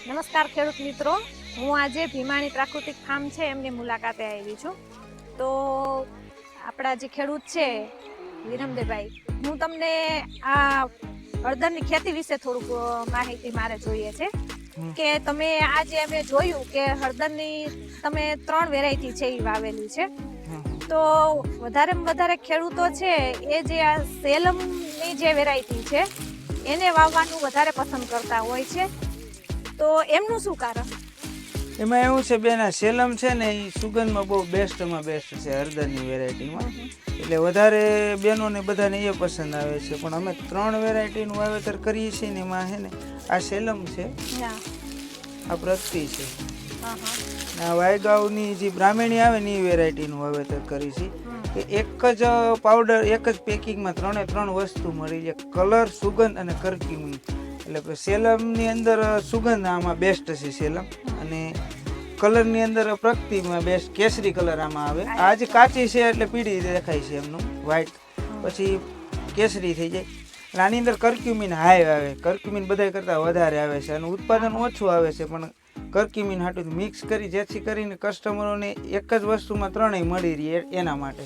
નમસ્કાર ખેડૂત મિત્રો, હું આજે ભીમાણી પ્રાકૃતિક ફાર્મ છે એમની મુલાકાતે આવી છું. તો આપણા જે ખેડૂત છે વિરમદેભાઈ, હું તમને આ હળદરની ખેતી વિશે થોડુંક માહિતી મારે જોઈએ છે કે તમે આજે અમે જોયું કે હળદરની તમે 3 વેરાયટી છે એ વાવેલી છે. તો વધારેમાં વધારે ખેડૂતો છે એ જે આ સેલમની જે વેરાયટી છે એને વાવવાનું વધારે પસંદ કરતા હોય છે. તો એમનું શું કારણ? એમાં એવું છે બેન, આ સેલમ છે ને એ સુગંધમાં બહુ બેસ્ટમાં બેસ્ટ છે હળદરની વેરાયટીમાં. એટલે વધારે બહેનોને બધાને એ પસંદ આવે છે. પણ અમે 3 વેરાયટીનું વાવેતર કરીએ છીએ ને એમાં છે ને આ સેલમ છે, આ પ્રગતિ છે, આ વાયગાવની જે બ્રાહ્મણી આવે ને એ વેરાયટીનું વાવેતર કરી છે. કે એક જ પાવડર, એક જ પેકિંગમાં 3 વસ્તુ મળી જાય: કલર, સુગંધ અને કર્ક્યુમિન. એટલે સેલમની અંદર સુગંધ આમાં બેસ્ટ છે સેલમ, અને કલરની અંદર પ્રગતિમાં બેસ્ટ કેસરી કલર આમાં આવે. આ જે કાચી છે એટલે પીળી દેખાય છે એમનું વ્હાઈટ, પછી કેસરી થઈ જાય. એટલે આની અંદર કર્ક્યુમિન હાઈ આવે, કર્ક્યુમિન બધા કરતાં વધારે આવે છે અને ઉત્પાદન ઓછું આવે છે, પણ કર્ક્યુમિન હાટું મિક્સ કરી જેથી કરીને કસ્ટમરોને એક જ વસ્તુમાં 3 મળી રહે એના માટે.